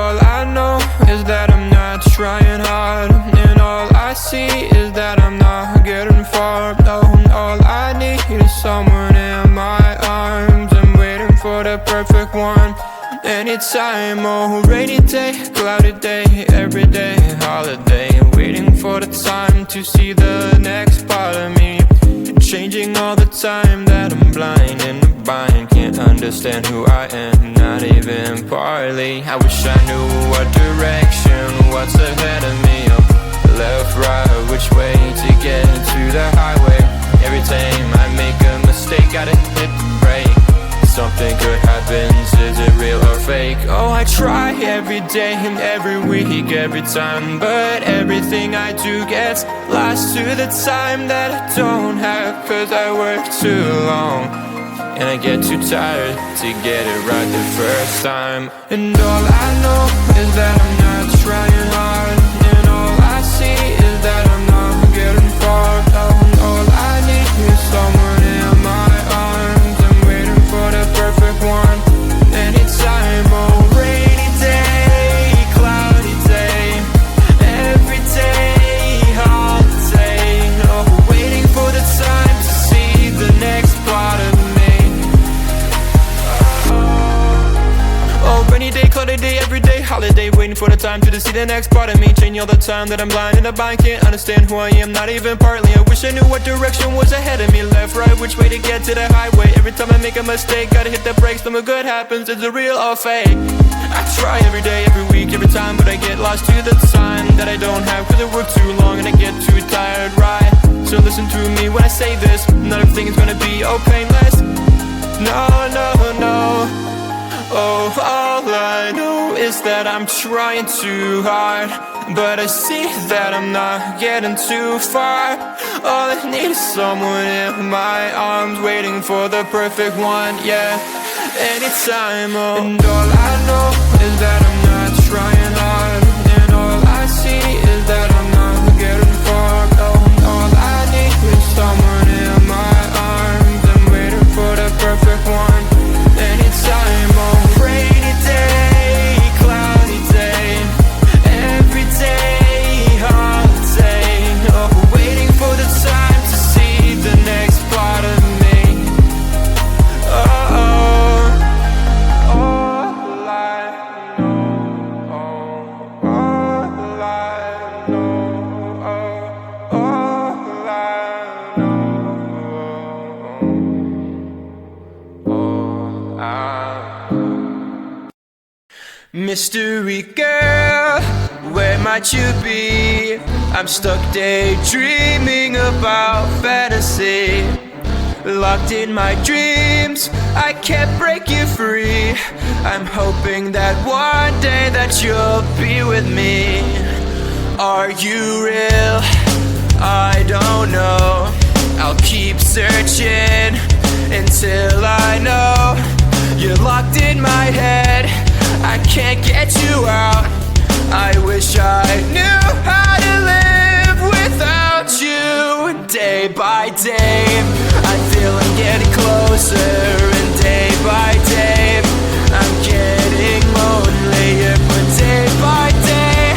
all I know is that I'm not trying hard, and all I see is that I'm not getting far. No, all I need is someone in my arms. I'm waiting for the perfect one. Anytime, oh, rainy day, cloudy day, every day, holiday. Waiting for the time to see the next part of me. Changing all the time that I'm blind and blind. Can't understand who I am, not even partly. I wish I knew what direction, what's ahead of me. Left, right, which way to get to the highway. Every time I make a mistake, gotta hit the brake. Something good happens, is it real or fake? Oh, I try every day and every week, every time, but everything I do gets lost to the time that I don't have. Cause I work too long, and I get too tired to get it right the first time. And all I know is that I'm not trying hard, and all I see is that I'm not getting far. All I need is someone in my arms. I'm waiting for the perfect one. Anytime, oh, rainy day, cloudy day, every day, holiday. Oh, waiting for the time to see the next part of me. Oh, rainy day, cloudy day, every day, holiday. Waiting for the time to see the next part of me. Changing all the time that I'm blind and I can't understand who I am, not even partly. I wish I knew what direction was ahead of me. Left, right, which way to get to the highway. Every time I make a mistake, gotta hit the brakes. Something good happens, is it real or fake? I try every day, every week, every time, but I get lost to the time that I don't have. Cause I work too long and I get too tired, right? So listen to me when I say this. Not everything is gonna be all painless. No, no, no. Oh, all I know is that I'm trying too hard, but I see that I'm not getting too far. All I need is someone in my arms, waiting for the perfect one, yeah. Anytime, oh. And all I know is that I'm not trying hard, and all I see is that I'm not getting far. Oh, all I need is someone in my arms. I'm waiting for the perfect one. Anytime, oh, rainy day, cloudy day, every day, holiday. Oh, waiting for the time to see the next part of me. Oh, all I know, all I know, all I know. Mystery girl, where might you be? I'm stuck daydreaming about fantasy. Locked in my dreams, I can't break you free. I'm hoping that one day that you'll be with me. Are you real? I don't know. I'll keep searching until I know. You're locked in my head, I can't get you out. I wish I knew how to live without you. Day by day, I feel I'm getting closer, and day by day, I'm getting lonelier. But day by day,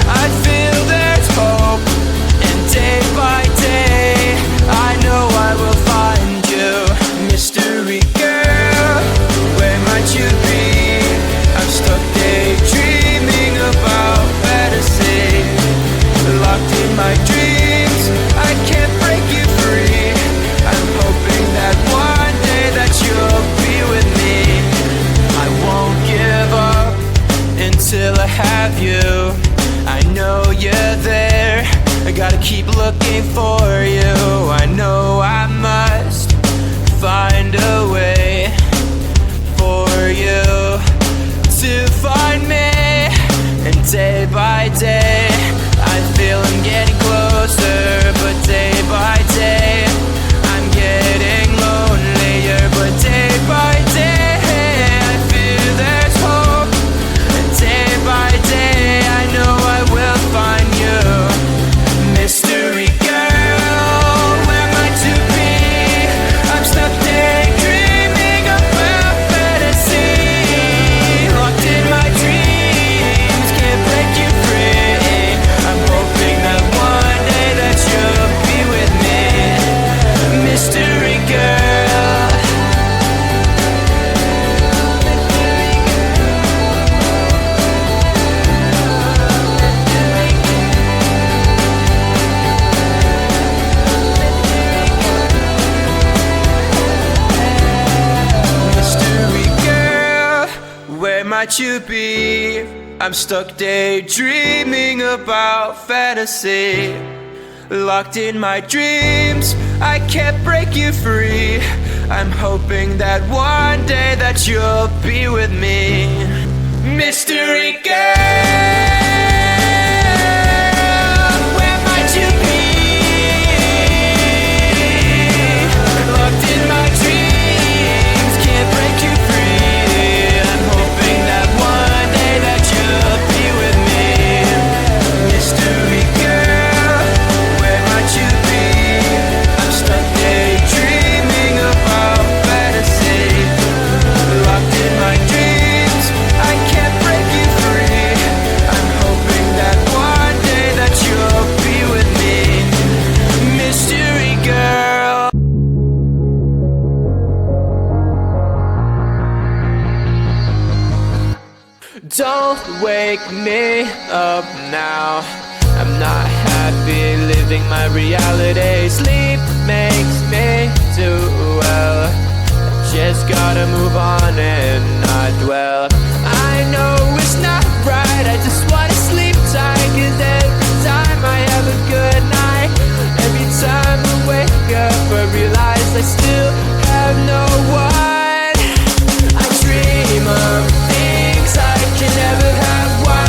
I feel there's hope, and day by day, I know I will find you. Mystery girl, where might you be? I'm stuck daydreaming about fantasy. Locked in my dreams, I can't break you free. I'm hoping that one day that you'll be with me. I won't give up until I have you. I know you're there, I gotta keep looking for you. I know I must find a way for you to find me. And day by day, I feel I'm getting closer. But day by day, I'm getting lonelier. But day by day, I feel there's hope. And day by day, I know I will find you. Mystery girl, where might you be? might you be? I'm stuck daydreaming about fantasy. Locked in my dreams, I can't break you free. I'm hoping that one day that you'll be with me. Mystery girl, where might you be? Locked in my dreams, can't break you free. I'm hoping that one day that you'll be with me. Mystery girl, where might you be? I'm stuck daydreaming about fantasy. Locked in my dreams, I can't break you free. I'm hoping that one day that you'll be with me. Mystery girl. Don't wake me up now. I'm not happy living my reality. Sleep makes me do well. I just gotta move on and not dwell. I know it's not right, I just wanna sleep tight. 'Cause every time I have a good night, every time I wake up I realize I still have no one. I dream of things I can never have. Why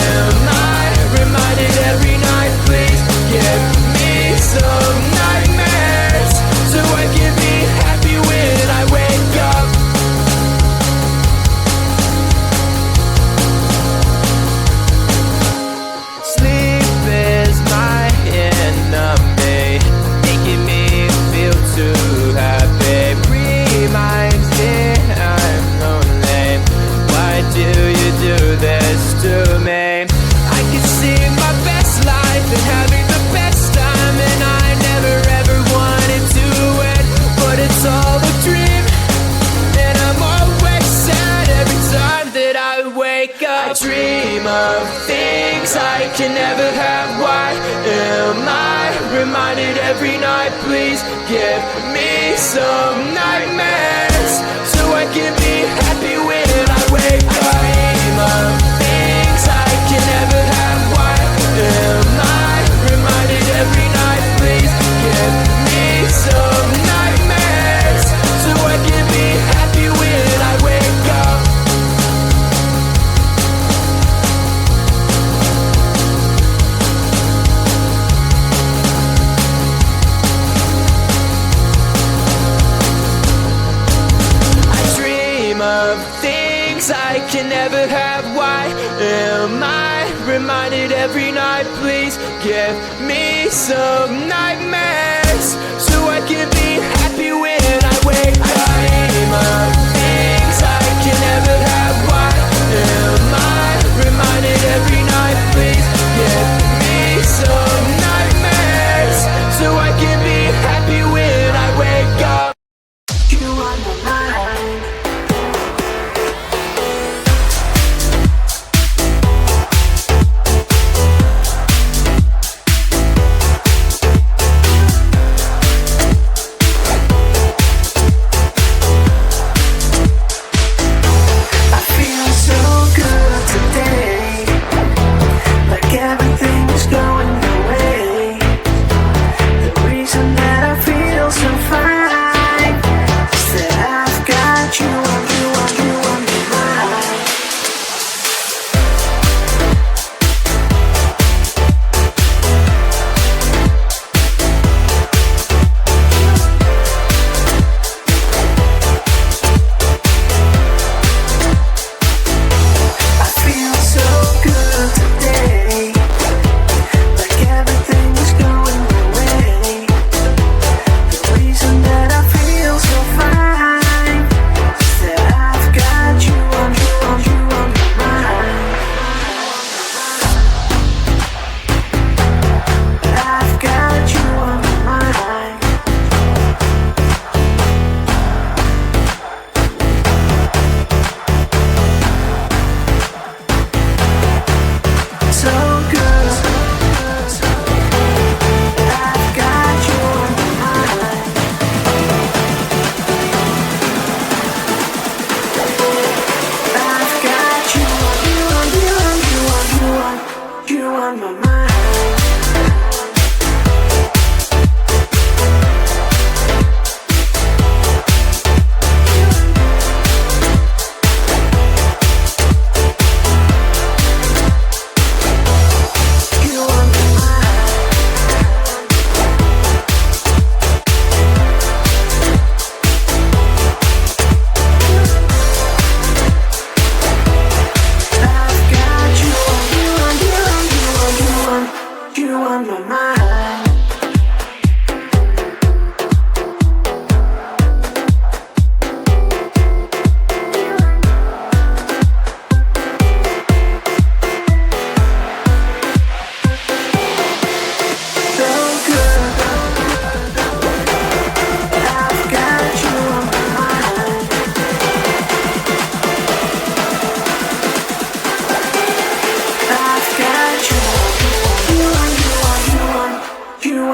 am I reminded every night? Please give me some nightmares so I can be happy when I wake up. Sleep is my enemy, making me feel too happy. Reminds me I'm lonely. Why do you do this to me? I could see my best life and having the best time, and I never ever wanted to end, but it's all a dream, and I'm always sad every time that I wake up. I dream of things I can never have. Why am I reminded every night? Please give me some nightmares so I can be happy when I wake up. I dream of things I can never have. Why am I reminded every night? Please give me some nightmares so I can be happy when I wake up. I dream of things I can never have. Why am I reminded every night? Please give me some nightmares so I can be happy when I wake up. I dream of things I can never have. Why am I reminded every night? Please give me some nightmares so I can be happy when I wake up. You are my mind.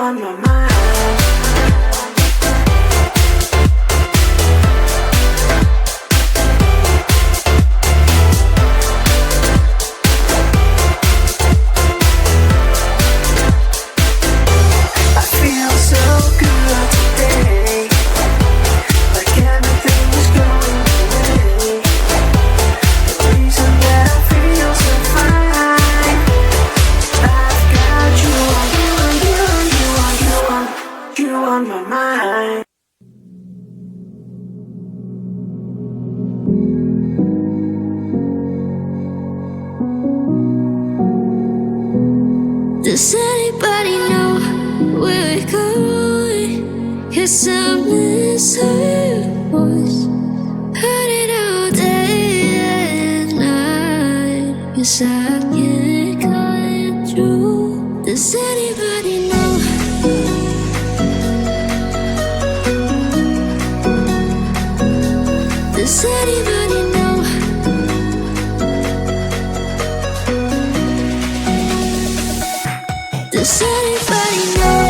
on my mind. I feel so good today, like everything's going away. The reason that I feel so fine, I've got you on my mind. Does anybody know where we're going? 'Cause I miss her voice. Heard it all day and night. 'Cause I can't come through. Does anybody know? Does anybody know? Does anybody know?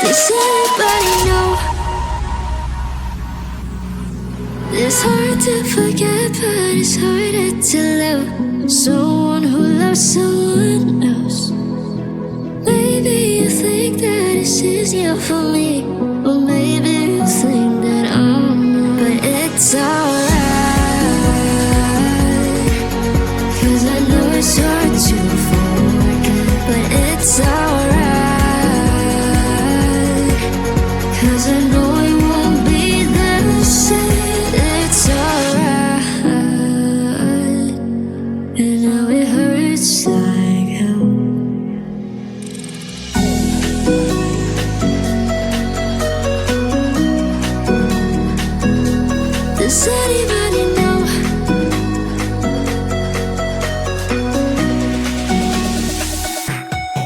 Does anybody know? It's hard to forget, but it's harder to love someone who loves someone else. Maybe you think that it's easier for me, or maybe you think that I'm not. But it's alright, 'cause I know it's hard to forget. But it's alright, 'cause I know it won't be the same. It's alright, and now it hurts like hell. Does anybody know?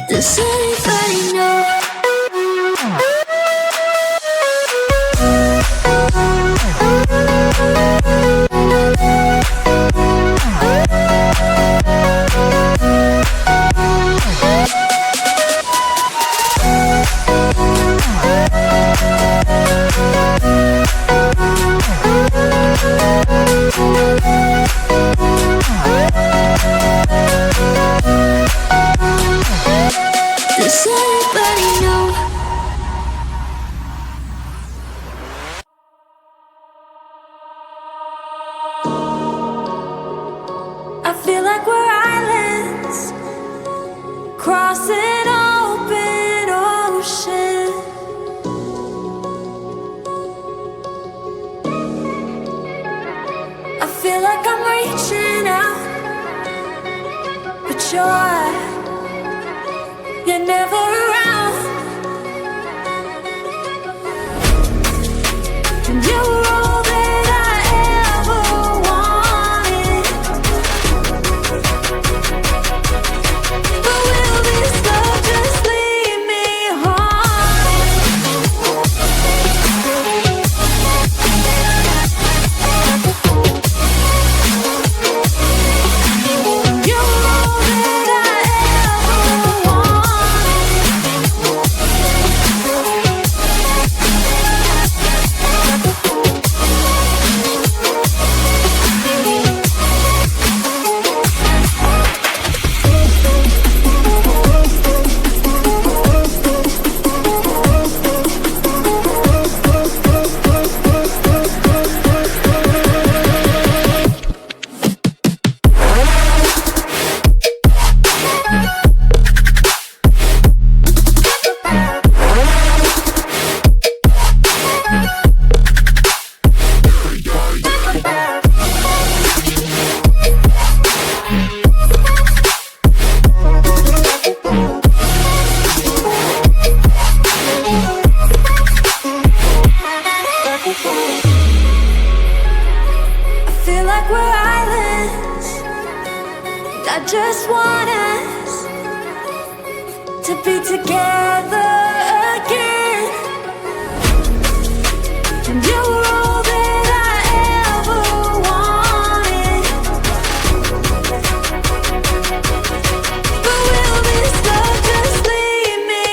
Does anybody know? Does anybody know? I feel like we're islands crossing open ocean. I feel like I'm reaching out, but you're never around. And you were all that I ever wanted. But will this love just leave me haunted? You were all that I to be together again. And you were all that I ever wanted. But will this love just leave me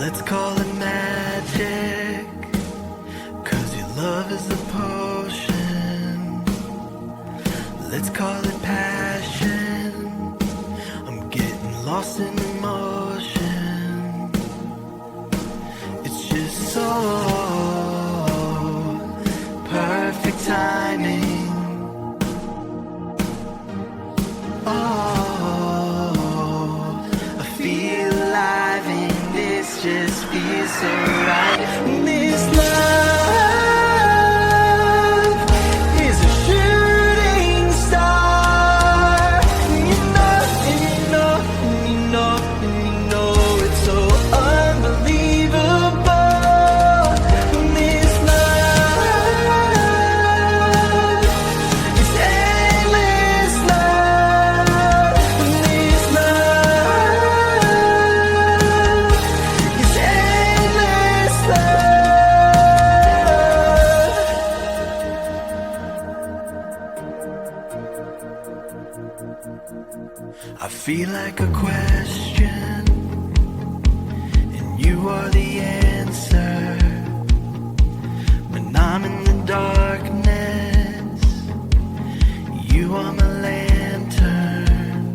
Let's call it magic, 'cause your love is a potion. Let's call it passion, I'm getting lost in emotion. It's just so perfect timing. Oh, I feel like just feels so right. This love is a shooting star. You know, and you know, and you know, and you know it's so unbelievable. This love is endless love. This love is endless love. I feel like a question, and you are the answer. When I'm in the darkness, you are my lantern.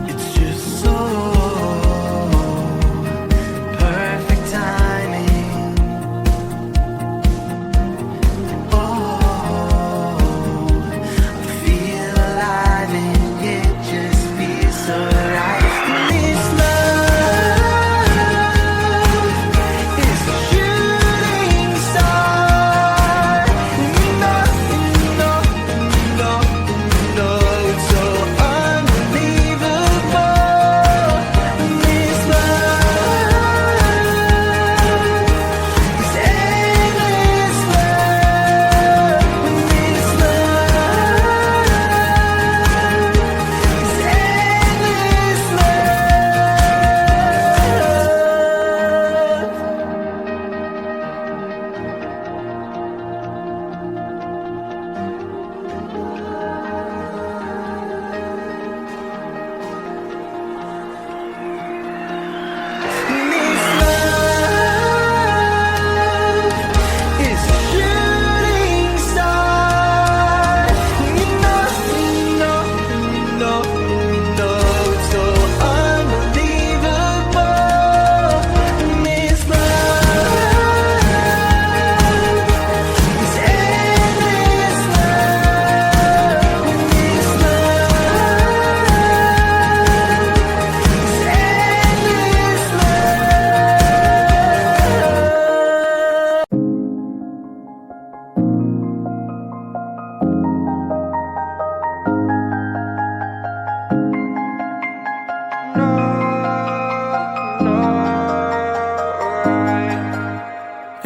It's just so perfect timing. Oh, I feel alive and it just feels so right. This love is a shooting star. You know, you know, you know, you know it's so unbelievable. This love is endless love. This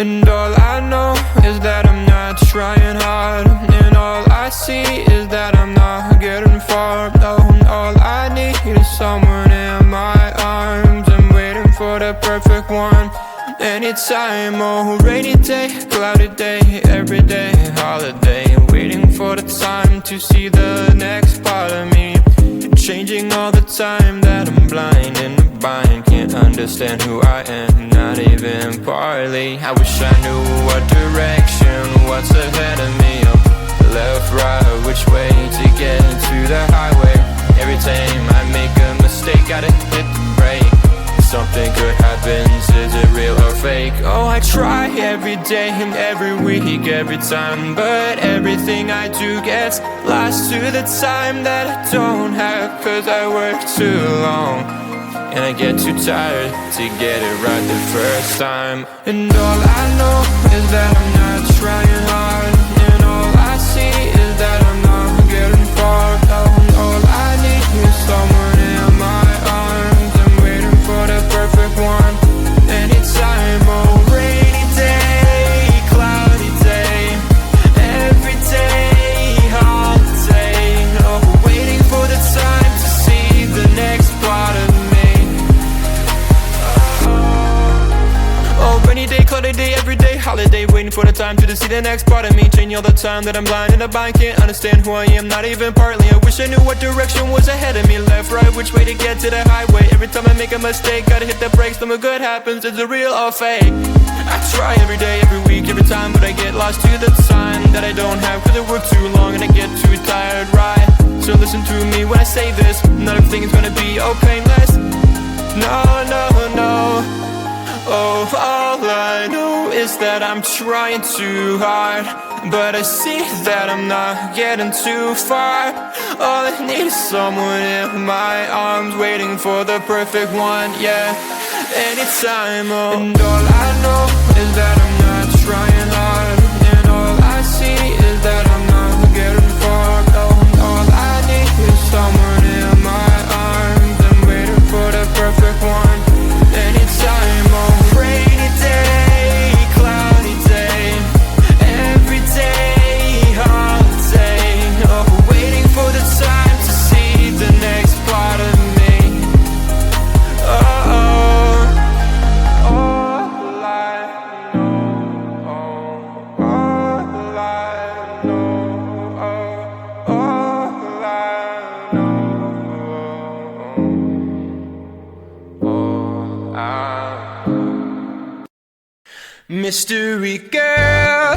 And all I know is that I'm not trying hard, and all I see is that I'm not getting far. No, all I need is someone in my arms. I'm waiting for the perfect one. Anytime, oh, rainy day, cloudy day, every day, holiday. Waiting for the time to see the next part of me. Changing all the time that I'm blind in the bind. Can't understand who I am, not even partly. I wish I knew what direction, what's ahead of me. Oh, left, right, which way to get to the highway. Every time I make a mistake, gotta hit the brake. Something good happens, is it real or fake? Oh, I try every day and every week, every time, but everything I do gets lost to the time that I don't have. Cause I work too long, and I get too tired to get it right the first time. And all I know is that I'm not trying hard, and all I see is that I'm not getting far. And all I need is someone in my arms. I'm waiting for the perfect one. Anytime, oh, rainy day, cloudy day, every day, holiday. Oh, waiting for the time to see the next part of me. Oh, rainy day, cloudy day, every day, holiday. Waiting for the time to see the next part of me. Changing all the time that I'm blind in the bind. Can't understand who I am, not even partly. I wish I knew what direction was ahead of me. Left, right, which way to get to the highway. Every time I make a mistake, gotta hit the brakes. Something good happens, is it real or fake? I try every day, every week, every time, but I get lost to the time that I don't have. Cause I work too long and I get too tired, right? So listen to me when I say this. Not everything is gonna be all painless. No, no, no. Oh, all I know is that I'm trying too hard, but I see that I'm not getting too far. All I need is someone in my arms, waiting for the perfect one, yeah. anytime. Oh. And all I know is that I'm not trying hard, and all I see is that I'm not getting far. Oh, and all I need is someone in my arms. I'm waiting for the perfect one, anytime. Oh, rainy day, cloudy day, every day holiday. Oh, waiting for the time to see the next part of me. Mystery girl,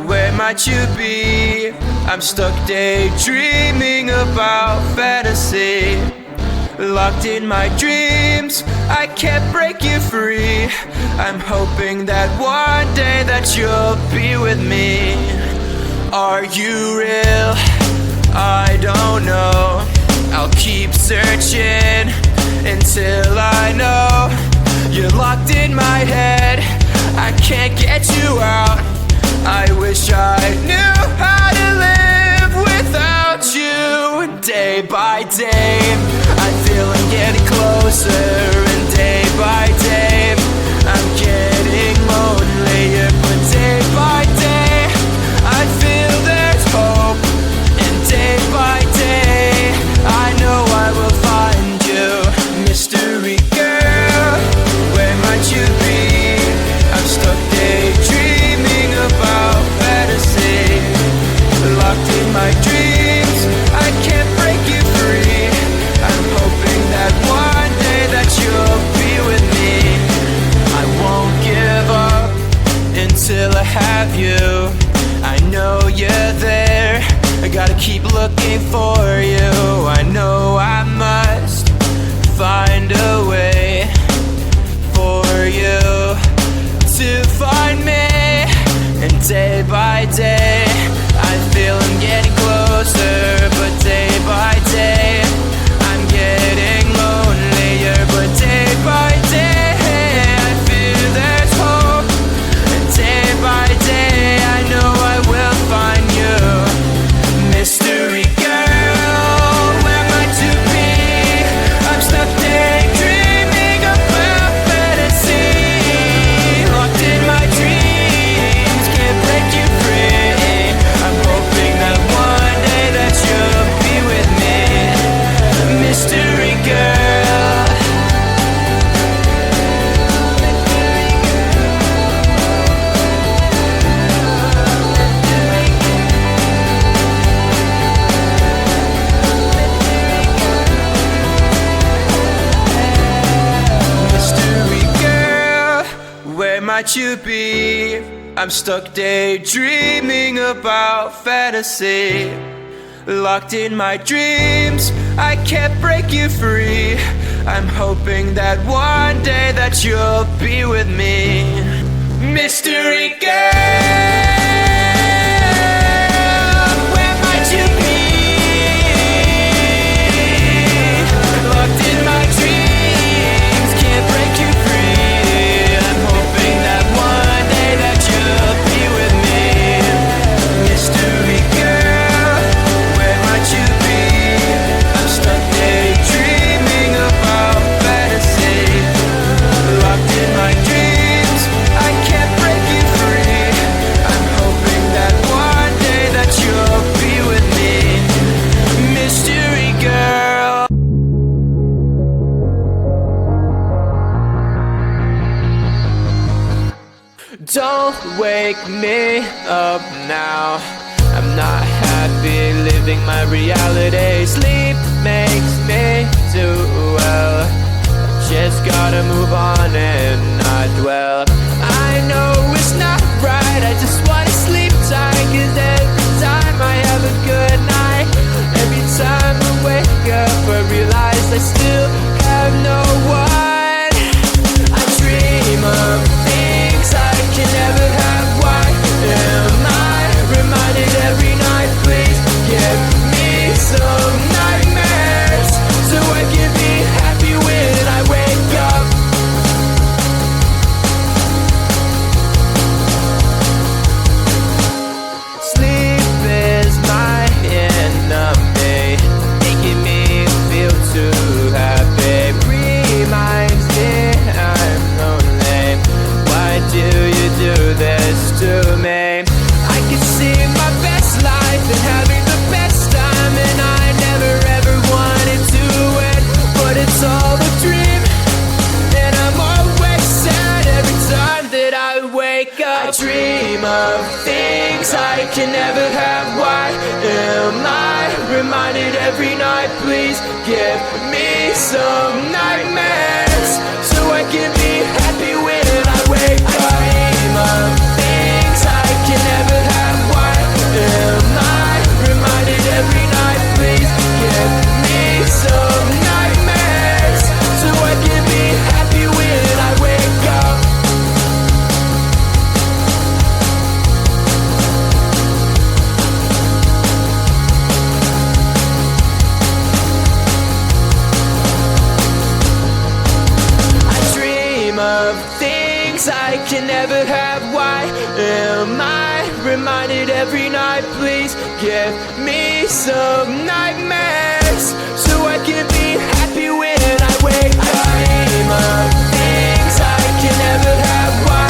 where might you be? I'm stuck daydreaming about fantasy. Locked in my dreams, I can't break you free. I'm hoping that one day that you'll be with me. Are you real? I don't know. I'll keep searching until I know. You're locked in my head, I can't get you out. I wish I knew how to live without you. Day by day, I feel I'm getting closer, and day by day, I'm getting lonelier. But day by day, I feel there's hope, and day by day, I know I will find you. Mystery girl, where might you be? I'm stuck daydreaming about fantasy. Locked in my dreams, I can't break you free. I'm hoping that one day that you'll be with me. I won't give up until I have you. I know you're there, I gotta keep looking for you. I know I must find a way for you to find me. And day by day, I feel I'm getting closer. But day by day, I'm getting lonelier. But day by day, I feel there's hope. And day by day, I know I will find you. Mystery girl, where might you be? I'm stuck daydreaming about fantasy. Locked in my dreams, can't break you free. I'm hoping that one day that you'll be with me. Mystery girl. Mystery girl, where might you be? I'm stuck daydreaming about fantasy. Locked in my dreams, I can't break you free. I'm hoping that one day that you'll be with me. Mystery girl, where might you be? Locked in my dreams, can't break you free. I'm hoping that one day that you'll be with me. Mystery girl, where might you be? I'm stuck daydreaming about fantasy. Locked in my dreams, I can't break you free. I'm hoping that one day that you'll be with me. Mystery girl. Don't wake me up now. I'm not happy living my reality. Sleep makes me do well. Just gotta move on and not dwell. I know it's not right, I just wanna sleep tight. 'Cause every time I have a good night, every time I wake up I realize I still have no one. I dream of things I can never have. Why am I reminded every night? Please give me some nightmares so I can be happy when I wake up. of things I can never have. Why am I reminded every night? Please give me some nightmares so I can be happy when I wake up. I dream of things I can never have. Why am I reminded every night? Please give me some nightmares so I can be happy when I wake up. Of things I can never have. Why am I reminded every night? Please give me some nightmares so I can be happy when I wake up. I dream of things I can never have. Why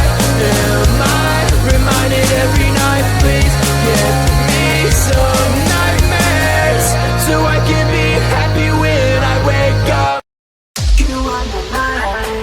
am I reminded every night? Please give me some nightmares so I can be happy when I wake up. You on my mind.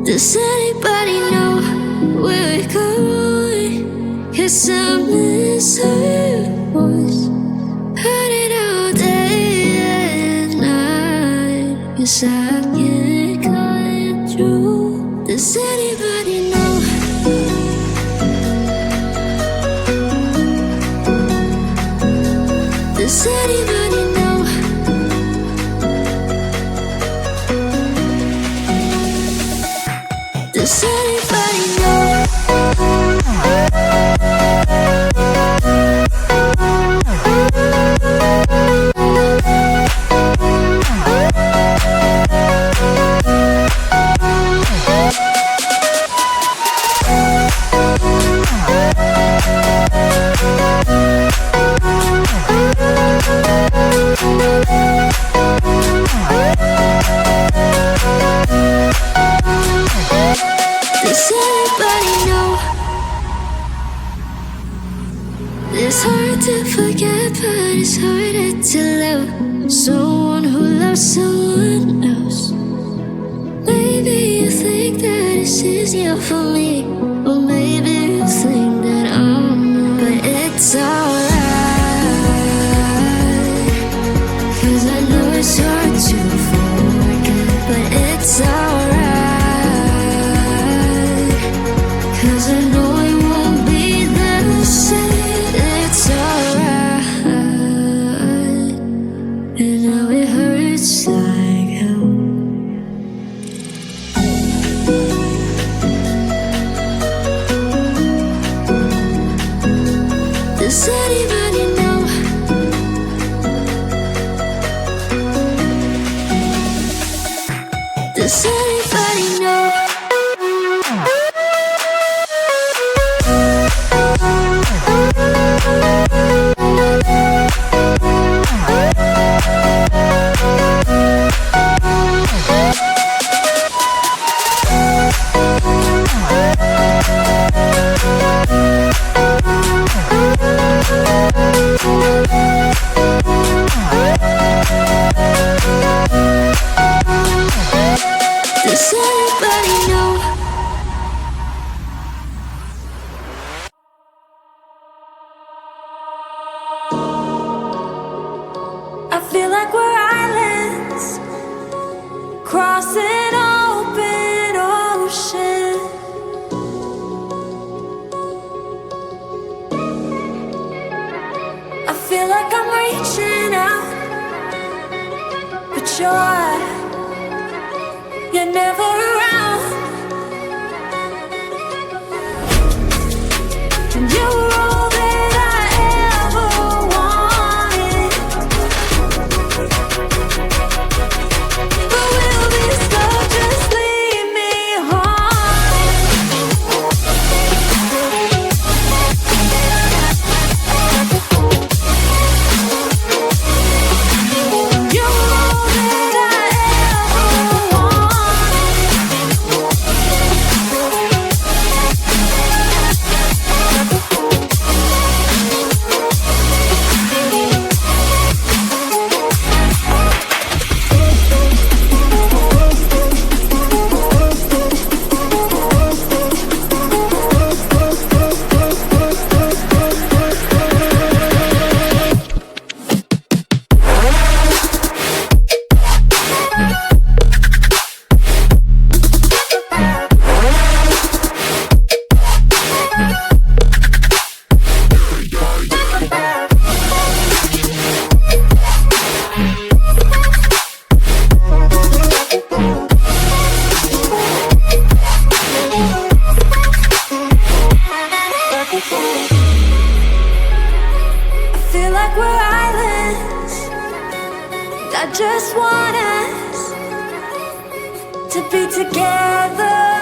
Does anybody know where we're going? 'Cause I miss her voice. Heard it all day and night. 'Cause I can't cut through. Does anybody know? Does anybody know? it's harder to love someone who loves someone else. Maybe you think that it's easier for me, or maybe you think that I'm not. But it's alright, 'cause I know it's hard to forget. But it's alright, 'cause I know it won't be the same. It's alright, and now it hurts like hell. Does anybody know? Does anybody know? Does anybody know? I feel like we're islands crossing open ocean. I feel like I'm reaching out, but you're never around. And you were all that I ever wanted, but we'll be slow, just leave me haunted. You were all that I ever I just want us to be together.